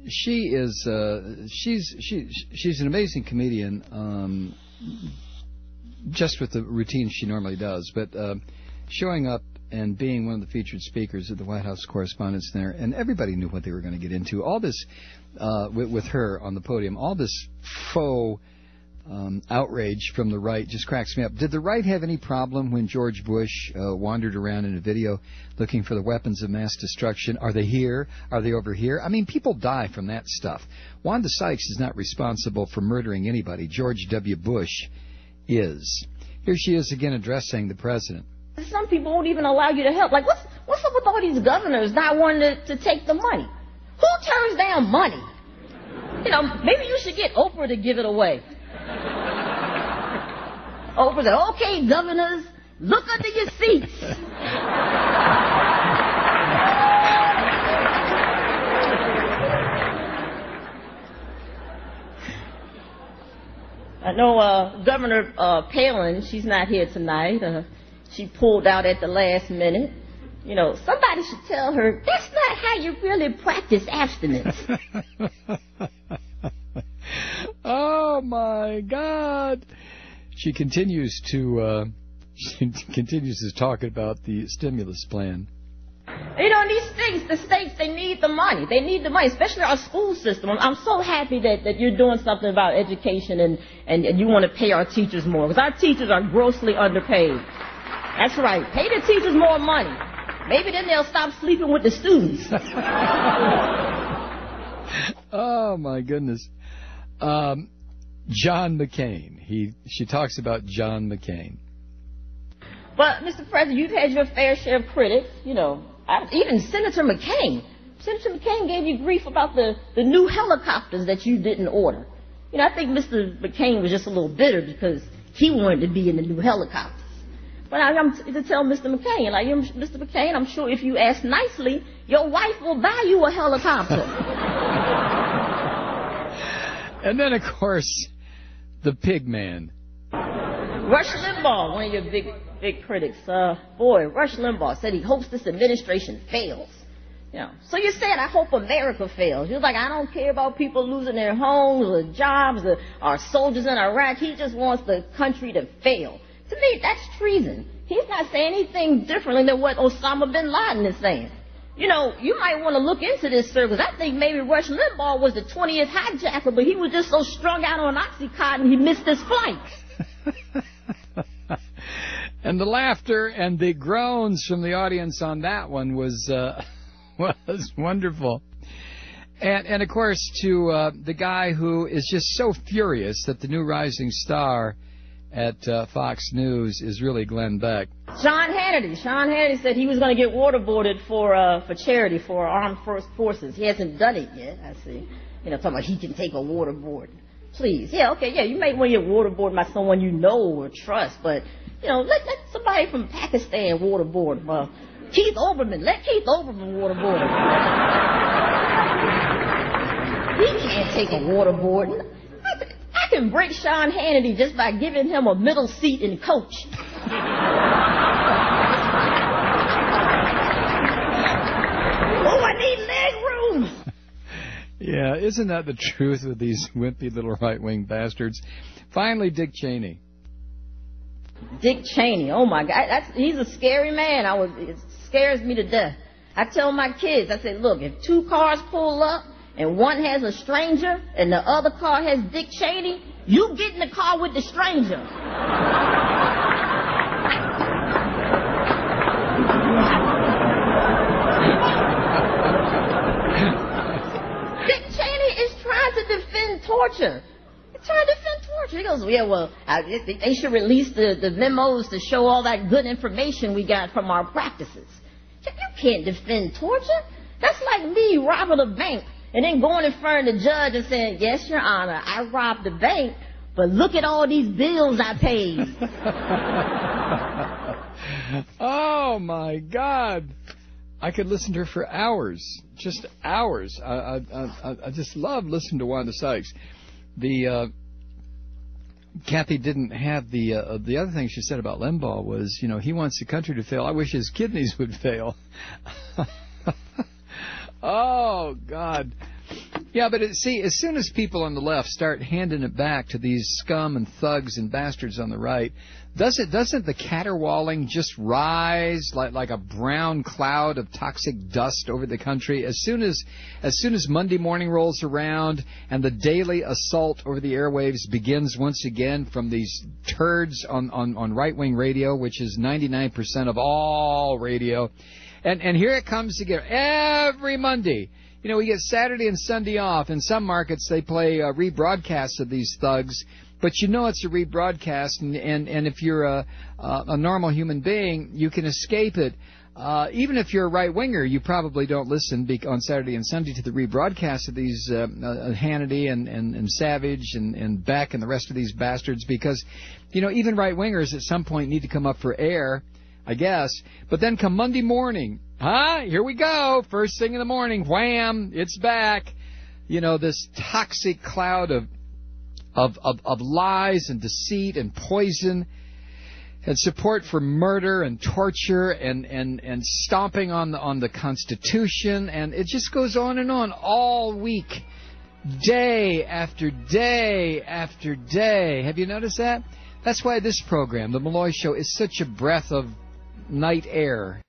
She is she's an amazing comedian, just with the routine she normally does, but showing up and being one of the featured speakers at the White House Correspondent Center, and everybody knew what they were going to get into. All this with her on the podium, all this faux outrage from the right just cracks me up. Did the right have any problem when George Bush wandered around in a video looking for the weapons of mass destruction? Are they here? Are they over here? I mean, people die from that stuff. Wanda Sykes is not responsible for murdering anybody. George W. Bush is. Here she is again addressing the president. Some people won't even allow you to help. Like, what's up with all these governors not wanting to take the money? Who turns down money? You know, maybe you should get Oprah to give it away. Oprah said, okay, governors, look under your seats. I know Governor Palin, she's not here tonight. She pulled out at the last minute. You know, somebody should tell her, that's not how you really practice abstinence. Oh, my God. She continues to talk about the stimulus plan. You know, these things, the states, they need the money. They need the money, especially our school system. I'm so happy that you're doing something about education and you want to pay our teachers more, because our teachers are grossly underpaid. That's right. Pay the teachers more money. Maybe then they'll stop sleeping with the students. Oh, my goodness. John McCain. She talks about John McCain. But, Mr. President, you've had your fair share of critics. You know, even Senator McCain. Senator McCain gave you grief about the new helicopters that you didn't order. You know, I think Mr. McCain was just a little bitter because he wanted to be in the new helicopters. But I'm to tell Mr. McCain, like, Mr. McCain, I'm sure if you ask nicely, your wife will buy you a helicopter. And then, of course, the pig man. Rush Limbaugh, one of your big critics. Boy, Rush Limbaugh said he hopes this administration fails. You know, so you said, I hope America fails. You're like, I don't care about people losing their homes or jobs or our soldiers in Iraq. He just wants the country to fail. To me, that's treason. He's not saying anything differently than what Osama bin Laden is saying. You know, you might want to look into this, sir, because I think maybe Rush Limbaugh was the 20th hijacker, but he was just so strung out on Oxycontin he missed his flight. And the laughter and the groans from the audience on that one was wonderful. And of course, to the guy who is just so furious that the new rising star at Fox News is really Glenn Beck. Sean Hannity said he was going to get waterboarded for charity for our armed forces. He hasn't done it yet, I see. You know, talking about he can take a waterboard. Please. Yeah, okay, yeah, you may want to get waterboarded by someone you know or trust, but, you know, let somebody from Pakistan waterboard him. Keith Olbermann, let Keith Olbermann waterboard him. He can't take a waterboard. I can break Sean Hannity just by giving him a middle seat in coach. Oh, I need leg room. Yeah, isn't that the truth with these wimpy little right-wing bastards? Finally, Dick Cheney. Dick Cheney, oh my God, he's a scary man. It scares me to death. I tell my kids, I say, look, if two cars pull up and one has a stranger and the other car has Dick Cheney, you get in the car with the stranger. Dick Cheney is trying to defend torture. He's trying to defend torture. He goes, yeah, well, they should release the memos to show all that good information we got from our practices. You can't defend torture. That's like me robbing a bank and then going in front of the judge and saying, yes, Your Honor, I robbed the bank, but look at all these bills I paid. Oh, my God. I could listen to her for hours, just hours. I just love listening to Wanda Sykes. Kathy didn't have the other thing she said about Limbaugh was, you know, he wants the country to fail. I wish his kidneys would fail. Oh, God. Yeah, but see, as soon as people on the left start handing it back to these scum and thugs and bastards on the right, doesn't the caterwauling just rise like a brown cloud of toxic dust over the country as soon as Monday morning rolls around and the daily assault over the airwaves begins once again from these turds on right-wing radio, which is 99% of all radio. And here it comes again every Monday. You know, we get Saturday and Sunday off. In some markets, they play rebroadcasts of these thugs. But you know it's a rebroadcast, and if you're a normal human being, you can escape it. Even if you're a right-winger, you probably don't listen on Saturday and Sunday to the rebroadcast of these Hannity and Savage and Beck and the rest of these bastards because, you know, even right-wingers at some point need to come up for air, I guess. But then come Monday morning, here we go. First thing in the morning, wham, it's back. You know, this toxic cloud of lies and deceit and poison and support for murder and torture and stomping on the Constitution, and it just goes on all week, day after day after day. Have you noticed that? That's why this program, The Malloy Show, is such a breath of night air.